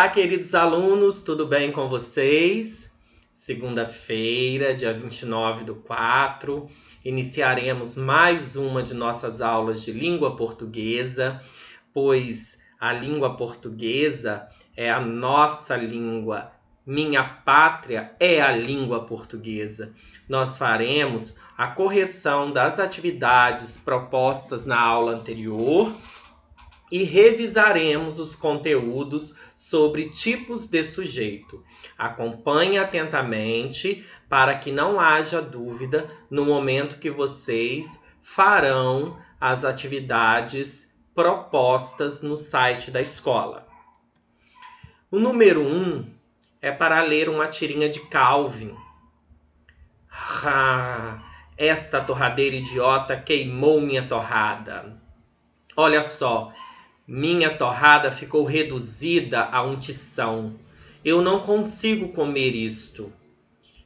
Olá, queridos alunos, tudo bem com vocês? Segunda-feira, dia 29/4, iniciaremos mais uma de nossas aulas de língua portuguesa, pois a língua portuguesa é a nossa língua. Minha pátria é a língua portuguesa. Nós faremos a correção das atividades propostas na aula anterior e revisaremos os conteúdos sobre tipos de sujeito. Acompanhe atentamente para que não haja dúvida no momento que vocês farão as atividades propostas no site da escola. O número 1 é para ler uma tirinha de Calvin. Esta torradeira idiota queimou minha torrada. Olha só, minha torrada ficou reduzida a um tição. Eu não consigo comer isto.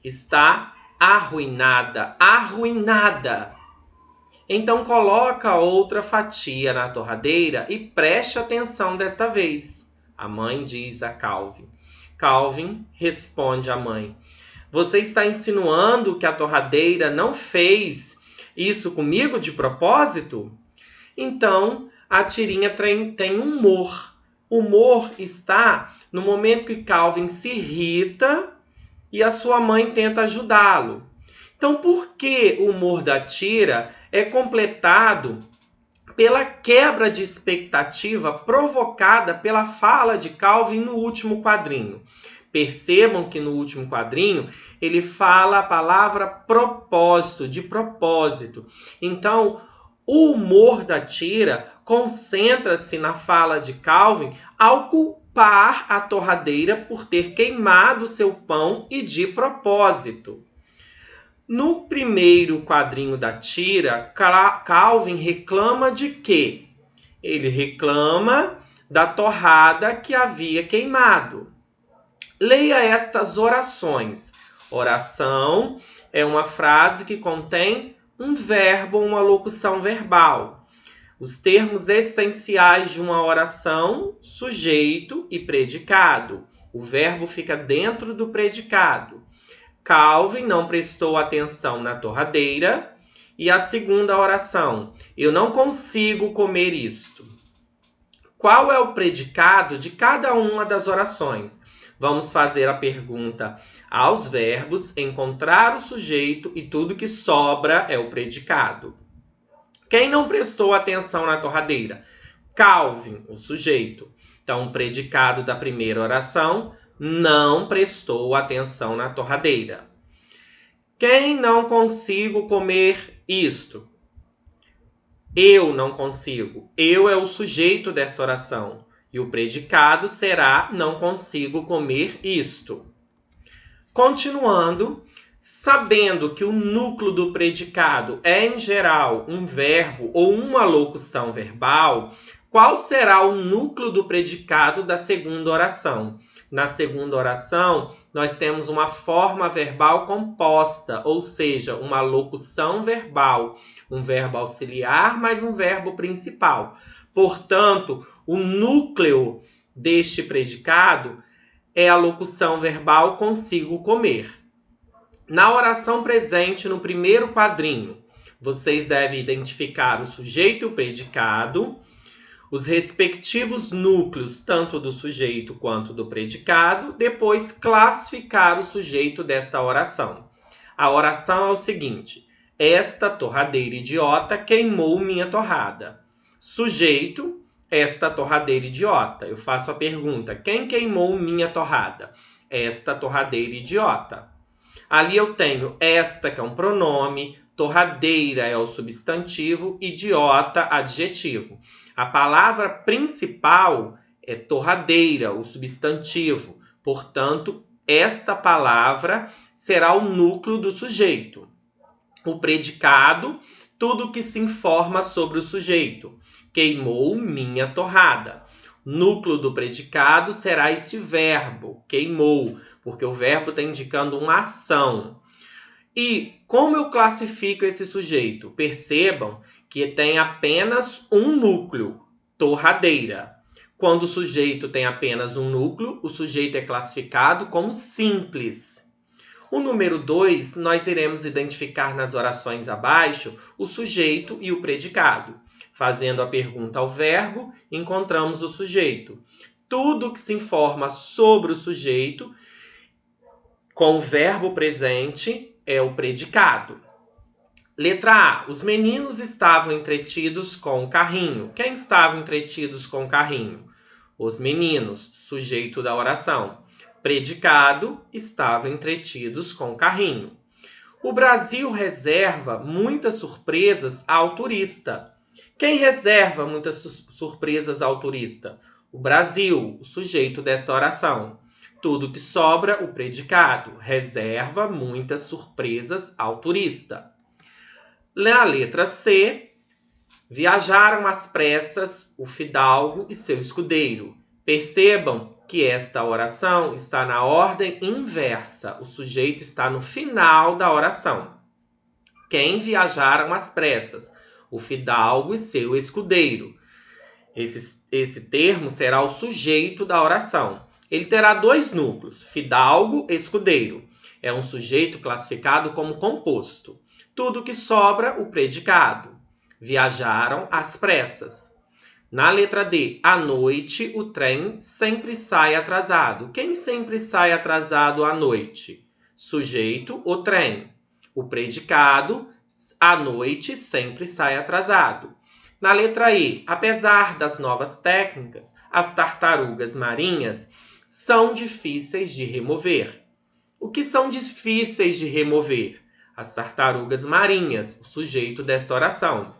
Está arruinada, arruinada. Então coloca outra fatia na torradeira e preste atenção desta vez, a mãe diz a Calvin. Calvin responde à mãe: você está insinuando que a torradeira não fez isso comigo de propósito? Então, a tirinha tem humor. Humor está no momento que Calvin se irrita e a sua mãe tenta ajudá-lo. Então, por que o humor da tira é completado pela quebra de expectativa provocada pela fala de Calvin no último quadrinho? Percebam que no último quadrinho ele fala a palavra propósito, de propósito. Então, o humor da tira concentra-se na fala de Calvin ao culpar a torradeira por ter queimado seu pão e de propósito. No primeiro quadrinho da tira, Calvin reclama de quê? Ele reclama da torrada que havia queimado. Leia estas orações. Oração é uma frase que contém um verbo ou uma locução verbal. Os termos essenciais de uma oração: sujeito e predicado. O verbo fica dentro do predicado. Calvin não prestou atenção na torradeira. E a segunda oração: eu não consigo comer isto. Qual é o predicado de cada uma das orações? Vamos fazer a pergunta aos verbos, encontrar o sujeito e tudo que sobra é o predicado. Quem não prestou atenção na torradeira? Calvin, o sujeito. Então, o predicado da primeira oração: não prestou atenção na torradeira. Quem não consigo comer isto? Eu não consigo. Eu é o sujeito dessa oração. E o predicado será: não consigo comer isto. Continuando, sabendo que o núcleo do predicado é, em geral, um verbo ou uma locução verbal, qual será o núcleo do predicado da segunda oração? Na segunda oração, nós temos uma forma verbal composta, ou seja, uma locução verbal, um verbo auxiliar mais um verbo principal. Portanto, o núcleo deste predicado é a locução verbal consigo comer. Na oração presente no primeiro quadrinho, vocês devem identificar o sujeito e o predicado, os respectivos núcleos, tanto do sujeito quanto do predicado, depois classificar o sujeito desta oração. A oração é o seguinte: esta torradeira idiota queimou minha torrada. Sujeito: esta torradeira idiota. Eu faço a pergunta: quem queimou minha torrada? Esta torradeira idiota. Ali eu tenho esta, que é um pronome, torradeira é o substantivo, idiota, adjetivo. A palavra principal é torradeira, o substantivo. Portanto, esta palavra será o núcleo do sujeito. O predicado: tudo que se informa sobre o sujeito. Queimou minha torrada. Núcleo do predicado será esse verbo, queimou, porque o verbo está indicando uma ação. E como eu classifico esse sujeito? Percebam que tem apenas um núcleo, torradeira. Quando o sujeito tem apenas um núcleo, o sujeito é classificado como simples. O número 2, nós iremos identificar nas orações abaixo o sujeito e o predicado. Fazendo a pergunta ao verbo, encontramos o sujeito. Tudo que se informa sobre o sujeito com o verbo presente é o predicado. Letra A. Os meninos estavam entretidos com o carrinho. Quem estava entretidos com o carrinho? Os meninos, sujeito da oração. Predicado, estava entretidos com o carrinho. O Brasil reserva muitas surpresas ao turista. Quem reserva muitas surpresas ao turista? O Brasil, o sujeito desta oração. Tudo que sobra, o predicado. Reserva muitas surpresas ao turista. Na letra C, viajaram às pressas o fidalgo e seu escudeiro. Percebam que esta oração está na ordem inversa. O sujeito está no final da oração. Quem viajaram às pressas? O fidalgo e seu escudeiro. Esse termo será o sujeito da oração. Ele terá dois núcleos, fidalgo e escudeiro. É um sujeito classificado como composto. Tudo que sobra, o predicado. Viajaram às pressas. Na letra D, à noite, o trem sempre sai atrasado. Quem sempre sai atrasado à noite? Sujeito, o trem. O predicado, à noite, sempre sai atrasado. Na letra E, apesar das novas técnicas, as tartarugas marinhas são difíceis de remover. O que são difíceis de remover? As tartarugas marinhas, o sujeito desta oração.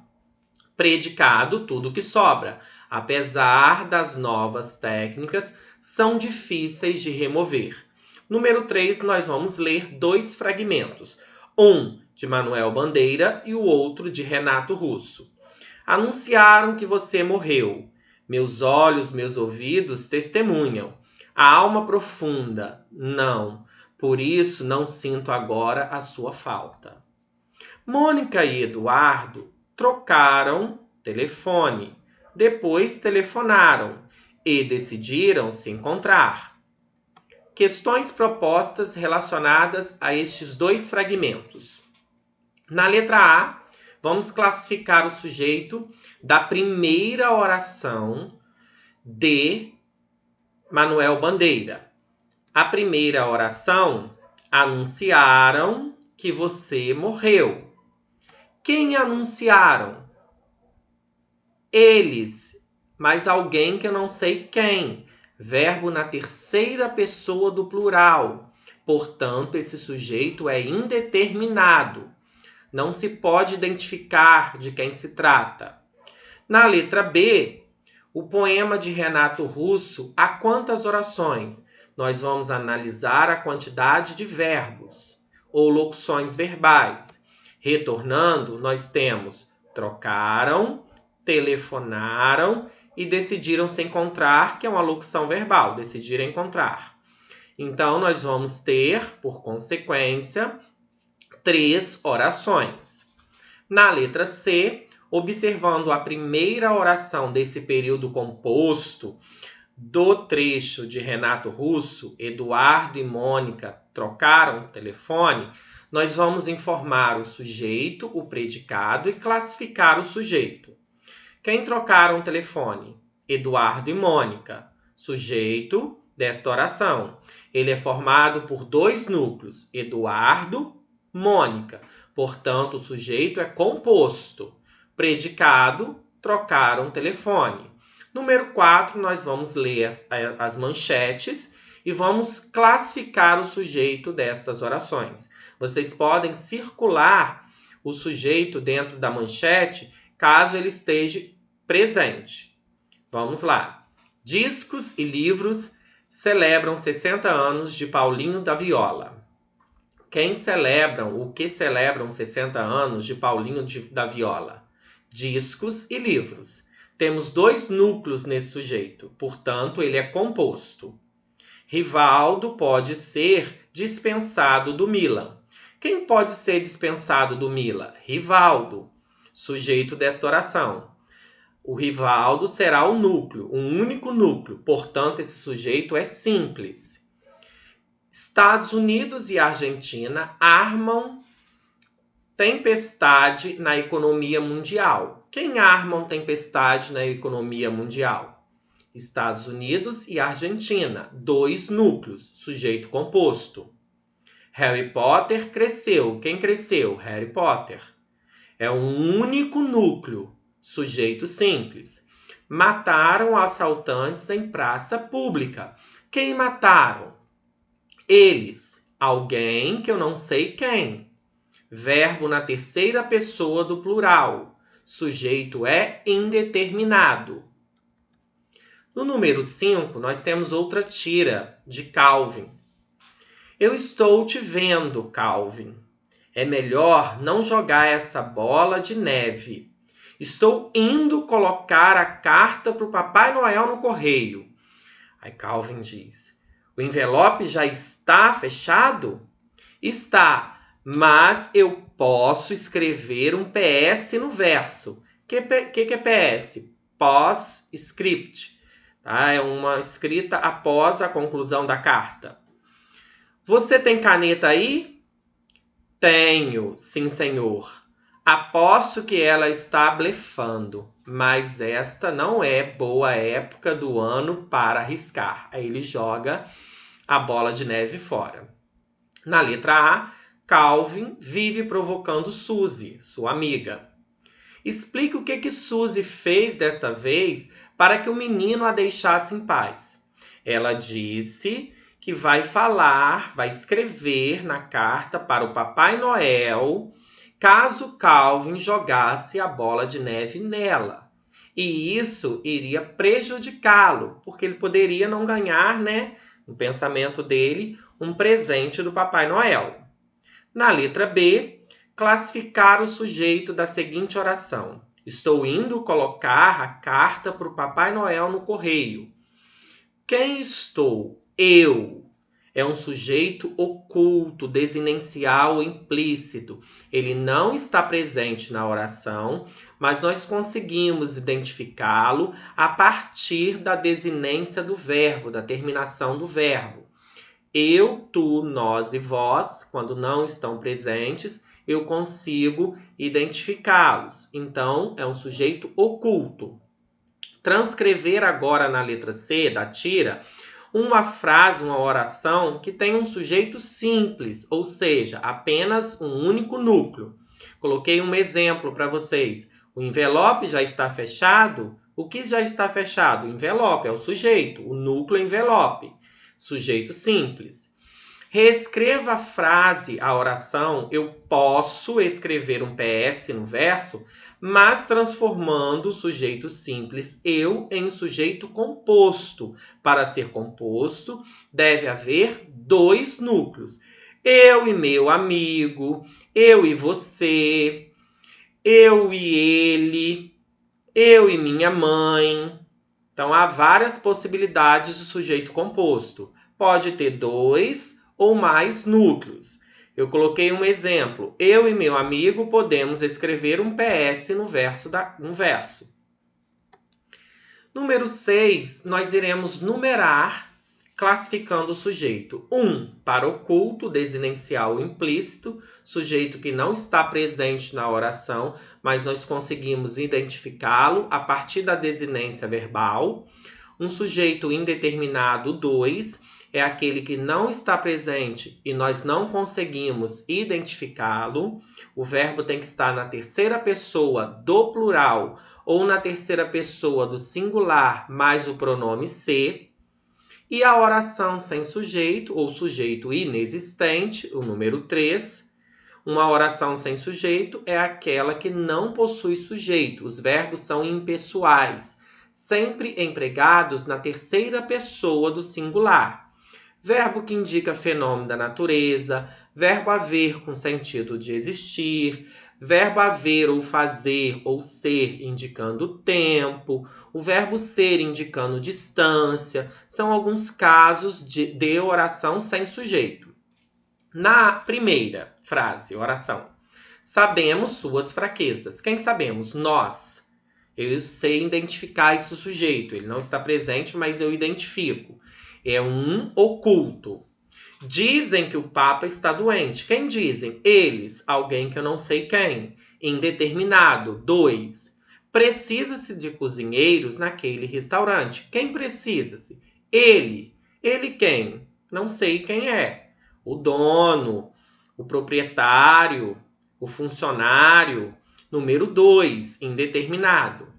Predicado, tudo que sobra. Apesar das novas técnicas, são difíceis de remover. Número 3, nós vamos ler dois fragmentos. Um de Manuel Bandeira e o outro de Renato Russo. Anunciaram que você morreu. Meus olhos, meus ouvidos testemunham. A alma profunda, não. Por isso não sinto agora a sua falta. Mônica e Eduardo trocaram telefone. Depois telefonaram e decidiram se encontrar. Questões propostas relacionadas a estes dois fragmentos. Na letra A, vamos classificar o sujeito da primeira oração de Manuel Bandeira. A primeira oração, anunciaram que você morreu. Quem anunciaram? Eles, mas alguém que eu não sei quem. Verbo na terceira pessoa do plural. Portanto, esse sujeito é indeterminado. Não se pode identificar de quem se trata. Na letra B, o poema de Renato Russo, há quantas orações? Nós vamos analisar a quantidade de verbos ou locuções verbais. Retornando, nós temos trocaram, telefonaram e decidiram se encontrar, que é uma locução verbal, decidir encontrar. Então, nós vamos ter, por consequência, 3 orações. Na letra C, observando a primeira oração desse período composto do trecho de Renato Russo, Eduardo e Mônica trocaram o telefone, nós vamos informar o sujeito, o predicado e classificar o sujeito. Quem trocaram o telefone? Eduardo e Mônica, sujeito desta oração. Ele é formado por 2 núcleos, Eduardo, Mônica. Portanto, o sujeito é composto. Predicado, trocaram o telefone. Número 4, nós vamos ler as manchetes e vamos classificar o sujeito destas orações. Vocês podem circular o sujeito dentro da manchete caso ele esteja presente. Vamos lá. Discos e livros celebram 60 anos de Paulinho da Viola. Quem celebram, o que celebram 60 anos de Paulinho da Viola? Discos e livros. Temos 2 núcleos nesse sujeito, portanto, ele é composto. Rivaldo pode ser dispensado do Milan. Quem pode ser dispensado do Milan? Rivaldo, sujeito desta oração. O Rivaldo será o núcleo, um único núcleo. Portanto, esse sujeito é simples. Estados Unidos e Argentina armam tempestade na economia mundial. Quem arma tempestade na economia mundial? Estados Unidos e Argentina, 2 núcleos, sujeito composto. Harry Potter cresceu. Quem cresceu? Harry Potter. É um único núcleo, sujeito simples. Mataram assaltantes em praça pública. Quem mataram? Eles. Alguém que eu não sei quem. Verbo na terceira pessoa do plural. Sujeito é indeterminado. No número 5, nós temos outra tira de Calvin. Eu estou te vendo, Calvin. É melhor não jogar essa bola de neve. Estou indo colocar a carta para o Papai Noel no correio. Aí Calvin diz: o envelope já está fechado? Está, mas eu posso escrever um PS no verso. Que é PS? Post-script. Tá? É uma escrita após a conclusão da carta. Você tem caneta aí? Tenho, sim, senhor. Aposto que ela está blefando, mas esta não é boa época do ano para arriscar. Aí ele joga a bola de neve fora. Na letra A, Calvin vive provocando Suzy, sua amiga. Explique o que Suzy fez desta vez para que o menino a deixasse em paz. Ela disse que vai escrever na carta para o Papai Noel, caso Calvin jogasse a bola de neve nela. E isso iria prejudicá-lo, porque ele poderia não ganhar, no pensamento dele, um presente do Papai Noel. Na letra B, classificar o sujeito da seguinte oração. Estou indo colocar a carta para o Papai Noel no correio. Quem estou? Eu. É um sujeito oculto, desinencial, implícito. Ele não está presente na oração, mas nós conseguimos identificá-lo a partir da desinência do verbo, da terminação do verbo. Eu, tu, nós e vós, quando não estão presentes, eu consigo identificá-los. Então, é um sujeito oculto. Transcrever agora na letra C da tira uma frase, uma oração que tem um sujeito simples, ou seja, apenas um único núcleo. Coloquei um exemplo para vocês. O envelope já está fechado? O que já está fechado? O envelope é o sujeito, o núcleo envelope. Sujeito simples. Reescreva a frase, a oração. Eu posso escrever um PS no verso, mas transformando o sujeito simples eu em sujeito composto. Para ser composto, deve haver 2 núcleos. Eu e meu amigo, eu e você, eu e ele, eu e minha mãe. Então, há várias possibilidades de sujeito composto. Pode ter 2 ou mais núcleos. Eu coloquei um exemplo. Eu e meu amigo podemos escrever um PS no verso. Número 6, nós iremos numerar, classificando o sujeito. 1, para oculto, desinencial implícito, sujeito que não está presente na oração, mas nós conseguimos identificá-lo a partir da desinência verbal. Um sujeito indeterminado, 2, é aquele que não está presente e nós não conseguimos identificá-lo. O verbo tem que estar na terceira pessoa do plural ou na terceira pessoa do singular mais o pronome se. E a oração sem sujeito ou sujeito inexistente, o número 3. Uma oração sem sujeito é aquela que não possui sujeito. Os verbos são impessoais, sempre empregados na terceira pessoa do singular. Verbo que indica fenômeno da natureza, verbo haver com sentido de existir, verbo haver ou fazer ou ser indicando tempo, o verbo ser indicando distância, são alguns casos de oração sem sujeito. Na primeira frase, oração, sabemos suas fraquezas. Quem sabemos? Nós. Eu sei identificar esse sujeito. Ele não está presente, mas eu identifico. É um oculto. Dizem que o Papa está doente. Quem dizem? Eles. Alguém que eu não sei quem. Indeterminado. 2. Precisa-se de cozinheiros naquele restaurante. Quem precisa-se? Ele. Ele quem? Não sei quem é. O dono, o proprietário, o funcionário. Número 2, indeterminado.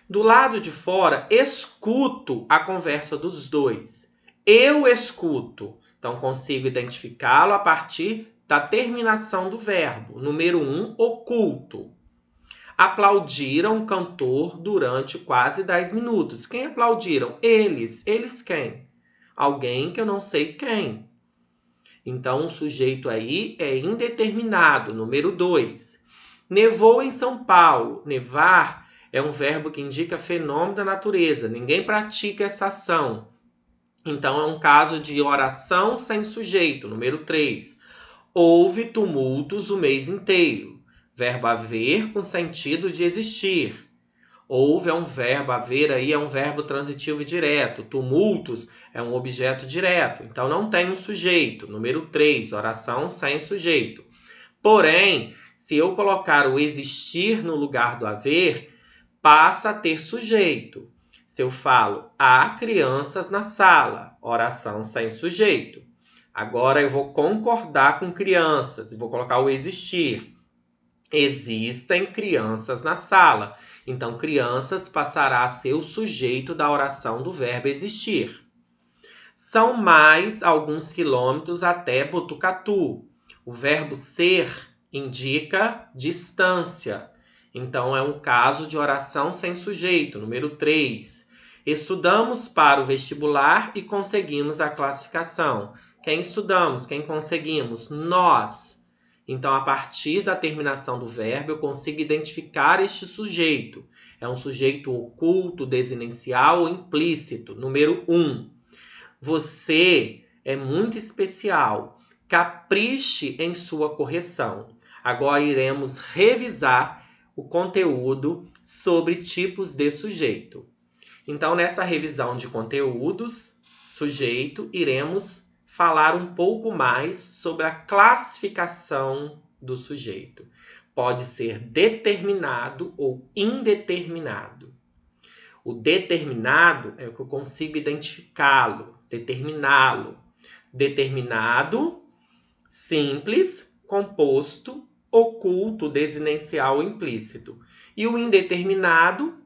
Do lado de fora, escuto a conversa dos dois. Eu escuto. Então, consigo identificá-lo a partir da terminação do verbo. Número 1, oculto. Aplaudiram o cantor durante quase 10 minutos. Quem aplaudiram? Eles. Eles quem? Alguém que eu não sei quem. Então, o sujeito aí é indeterminado. Número 2. Nevou em São Paulo. Nevar é um verbo que indica fenômeno da natureza. Ninguém pratica essa ação. Então, é um caso de oração sem sujeito. Número 3. Houve tumultos o mês inteiro. Verbo haver com sentido de existir. Houve é um verbo, haver aí é um verbo transitivo e direto. Tumultos é um objeto direto. Então, não tem um sujeito. Número 3. Oração sem sujeito. Porém, se eu colocar o existir no lugar do haver, passa a ter sujeito. Se eu falo, há crianças na sala, oração sem sujeito. Agora eu vou concordar com crianças e vou colocar o existir. Existem crianças na sala. Então, crianças passará a ser o sujeito da oração do verbo existir. São mais alguns quilômetros até Botucatu. O verbo ser indica distância. Então, é um caso de oração sem sujeito. Número 3. Estudamos para o vestibular e conseguimos a classificação. Quem estudamos? Quem conseguimos? Nós. Então, a partir da terminação do verbo, eu consigo identificar este sujeito. É um sujeito oculto, desinencial ou implícito. Número 1. Você é muito especial. Capriche em sua correção. Agora iremos revisar o conteúdo sobre tipos de sujeito. Então, nessa revisão de conteúdos, sujeito, iremos falar um pouco mais sobre a classificação do sujeito. Pode ser determinado ou indeterminado. O determinado é o que eu consigo identificá-lo, determiná-lo. Determinado, simples, composto, oculto, desinencial ou implícito. E o indeterminado,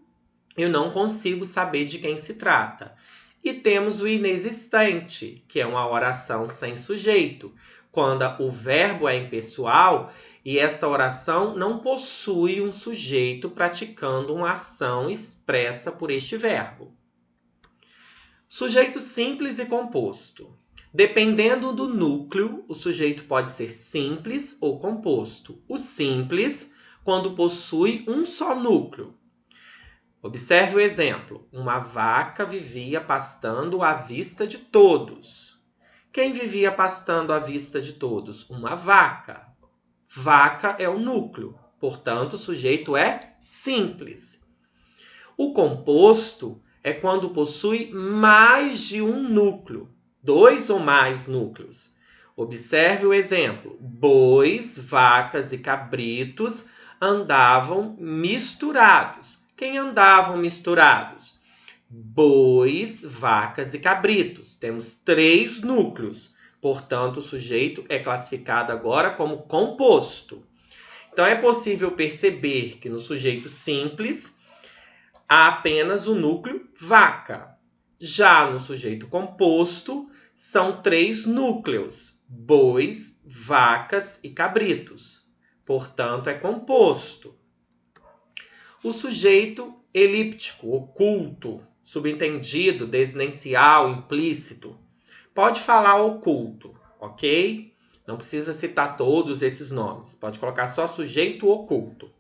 eu não consigo saber de quem se trata. E temos o inexistente, que é uma oração sem sujeito, quando o verbo é impessoal e esta oração não possui um sujeito praticando uma ação expressa por este verbo. Sujeito simples e composto. Dependendo do núcleo, o sujeito pode ser simples ou composto. O simples, quando possui um só núcleo. Observe o exemplo. Uma vaca vivia pastando à vista de todos. Quem vivia pastando à vista de todos? Uma vaca. Vaca é o núcleo, portanto, o sujeito é simples. O composto é quando possui mais de um núcleo, 2 ou mais núcleos. Observe o exemplo. Bois, vacas e cabritos andavam misturados. Quem andavam misturados? Bois, vacas e cabritos. Temos 3 núcleos. Portanto, o sujeito é classificado agora como composto. Então, é possível perceber que no sujeito simples há apenas o núcleo vaca. Já no sujeito composto, são 3 núcleos: bois, vacas e cabritos. Portanto, é composto. O sujeito elíptico, oculto, subentendido, desinencial, implícito. Pode falar oculto, ok? Não precisa citar todos esses nomes. Pode colocar só sujeito oculto.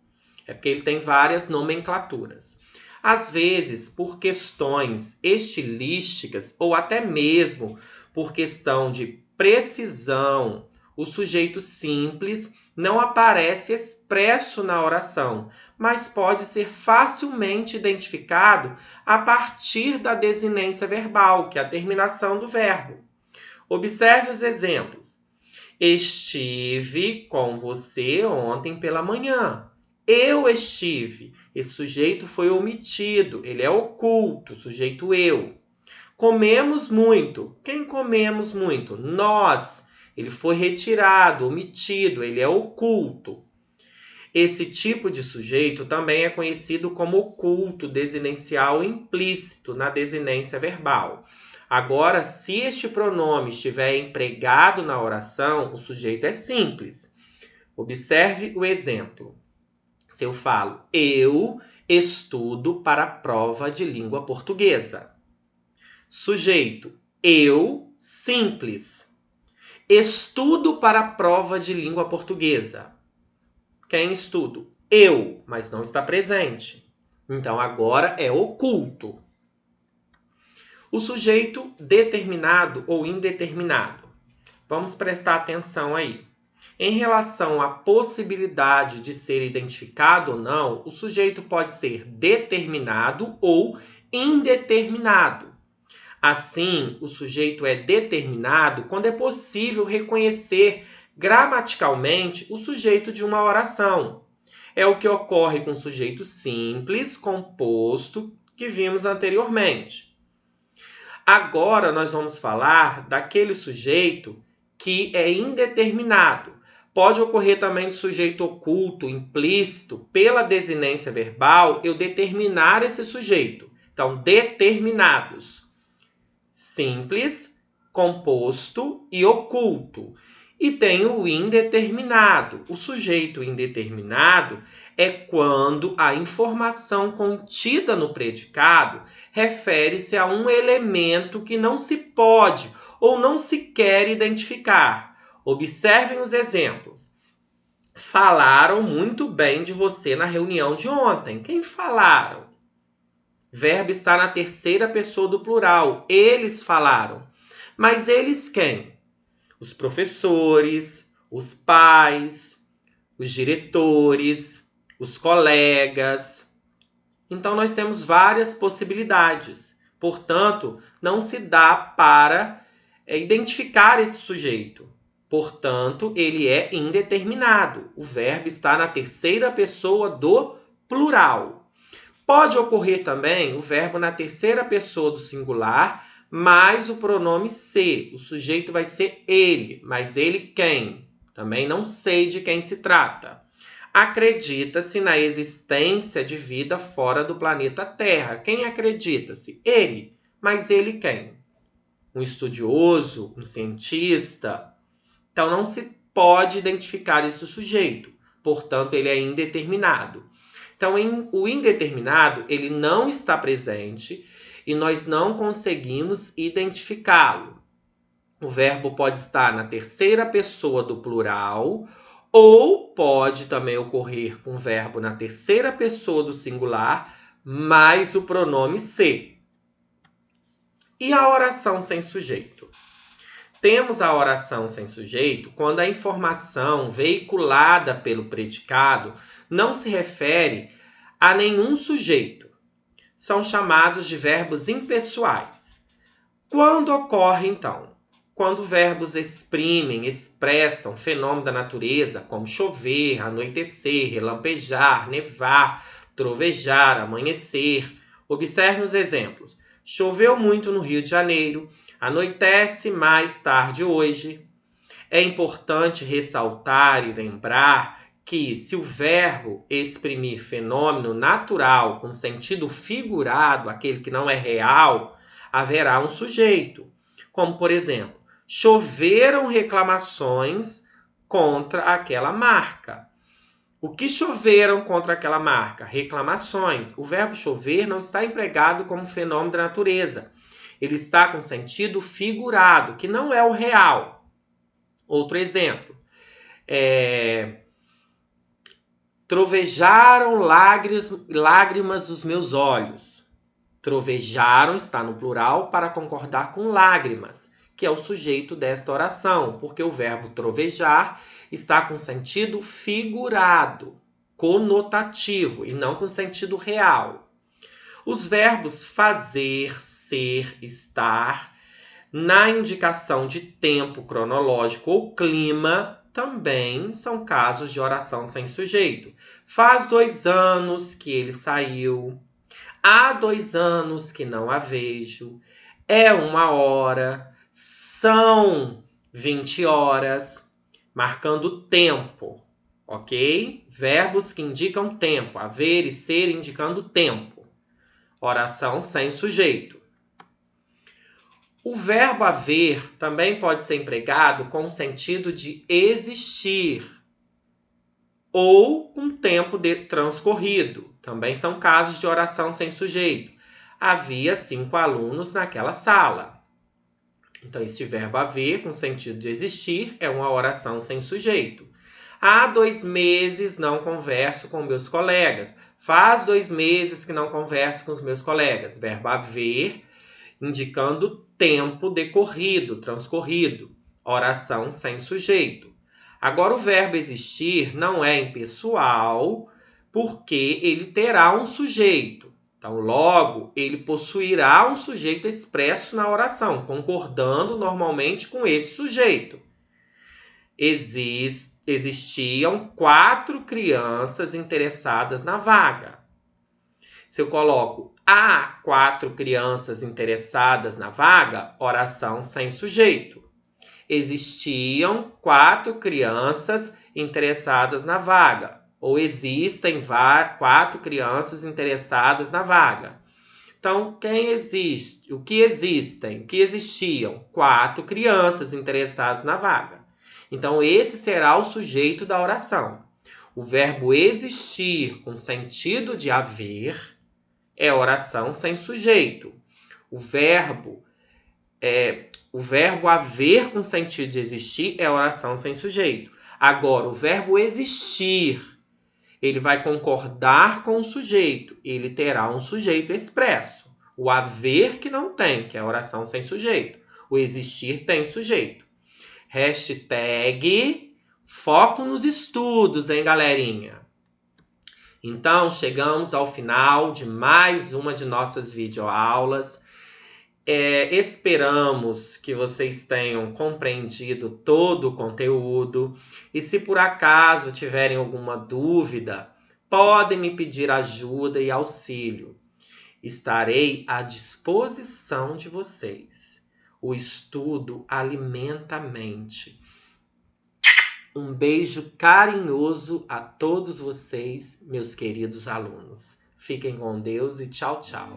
É porque ele tem várias nomenclaturas. Às vezes, por questões estilísticas ou até mesmo por questão de precisão, o sujeito simples não aparece expresso na oração, mas pode ser facilmente identificado a partir da desinência verbal, que é a terminação do verbo. Observe os exemplos. Estive com você ontem pela manhã. Eu estive. Esse sujeito foi omitido, ele é oculto, sujeito eu. Comemos muito. Quem comemos muito? Nós. Ele foi retirado, omitido, ele é oculto. Esse tipo de sujeito também é conhecido como oculto desinencial implícito na desinência verbal. Agora, se este pronome estiver empregado na oração, o sujeito é simples. Observe o exemplo. Se eu falo, eu estudo para a prova de língua portuguesa. Sujeito, eu, simples. Estudo para a prova de língua portuguesa. Quem estudo? Eu, mas não está presente. Então, agora é oculto. O sujeito determinado ou indeterminado. Vamos prestar atenção aí. Em relação à possibilidade de ser identificado ou não, o sujeito pode ser determinado ou indeterminado. Assim, o sujeito é determinado quando é possível reconhecer gramaticalmente o sujeito de uma oração. É o que ocorre com o sujeito simples, composto, que vimos anteriormente. Agora nós vamos falar daquele sujeito que é indeterminado. Pode ocorrer também do sujeito oculto, implícito, pela desinência verbal, eu determinar esse sujeito. Então, determinados. Simples, composto e oculto. E tem o indeterminado. O sujeito indeterminado é quando a informação contida no predicado refere-se a um elemento que não se pode ou não se quer identificar. Observem os exemplos. Falaram muito bem de você na reunião de ontem. Quem falaram? Verbo está na terceira pessoa do plural. Eles falaram. Mas eles quem? Os professores, os pais, os diretores, os colegas. Então, nós temos várias possibilidades. Portanto, não se dá para identificar esse sujeito. Portanto, ele é indeterminado. O verbo está na terceira pessoa do plural. Pode ocorrer também o verbo na terceira pessoa do singular, mais o pronome se. O sujeito vai ser ele, mas ele quem? Também não sei de quem se trata. Acredita-se na existência de vida fora do planeta Terra. Quem acredita-se? Ele, mas ele quem? Um estudioso, um cientista. Então não se pode identificar esse sujeito. Portanto, ele é indeterminado. Então, o indeterminado, ele não está presente e nós não conseguimos identificá-lo. O verbo pode estar na terceira pessoa do plural ou pode também ocorrer com o verbo na terceira pessoa do singular, mais o pronome se. E a oração sem sujeito? Temos a oração sem sujeito quando a informação veiculada pelo predicado não se refere a nenhum sujeito. São chamados de verbos impessoais. Quando ocorre, então? Quando verbos exprimem, expressam fenômeno da natureza, como chover, anoitecer, relampejar, nevar, trovejar, amanhecer. Observe os exemplos. Choveu muito no Rio de Janeiro. Anoitece mais tarde hoje. É importante ressaltar e lembrar que, se o verbo exprimir fenômeno natural com sentido figurado, aquele que não é real, haverá um sujeito. Como, por exemplo, choveram reclamações contra aquela marca. O que choveram contra aquela marca? Reclamações. O verbo chover não está empregado como fenômeno da natureza. Ele está com sentido figurado, que não é o real. Outro exemplo. Trovejaram lágrimas os meus olhos. Trovejaram está no plural para concordar com lágrimas, que é o sujeito desta oração, porque o verbo trovejar está com sentido figurado, conotativo e não com sentido real. Os verbos fazer, ser, estar, na indicação de tempo cronológico ou clima, também são casos de oração sem sujeito. Faz 2 anos que ele saiu. Há 2 anos que não a vejo. É 1 hora. São 20 horas. Marcando tempo, ok? Verbos que indicam tempo. Haver e ser indicando tempo. Oração sem sujeito. O verbo haver também pode ser empregado com o sentido de existir ou com tempo transcorrido. Também são casos de oração sem sujeito. Havia 5 alunos naquela sala. Então, esse verbo haver, com sentido de existir, é uma oração sem sujeito. Há 2 meses não converso com meus colegas. Faz 2 meses que não converso com os meus colegas. Verbo haver, indicando tempo decorrido, transcorrido. Oração sem sujeito. Agora, o verbo existir não é impessoal, porque ele terá um sujeito. Então, logo, ele possuirá um sujeito expresso na oração, concordando normalmente com esse sujeito. Existiam 4 crianças interessadas na vaga. Se eu coloco há 4 crianças interessadas na vaga, oração sem sujeito. Existiam 4 crianças interessadas na vaga. Ou existem 4 crianças interessadas na vaga. Então, quem existe? O que existem? O que existiam? 4 crianças interessadas na vaga. Então, esse será o sujeito da oração. O verbo existir com sentido de haver é oração sem sujeito. O verbo haver com sentido de existir é oração sem sujeito. Agora, o verbo existir, ele vai concordar com o sujeito. Ele terá um sujeito expresso. O haver que não tem, que é oração sem sujeito. O existir tem sujeito. Hashtag foco nos estudos, hein, galerinha? Então, chegamos ao final de mais uma de nossas videoaulas. Esperamos que vocês tenham compreendido todo o conteúdo. E se por acaso tiverem alguma dúvida, podem me pedir ajuda e auxílio. Estarei à disposição de vocês. O estudo alimenta a mente. Um beijo carinhoso a todos vocês, meus queridos alunos. Fiquem com Deus e tchau, tchau.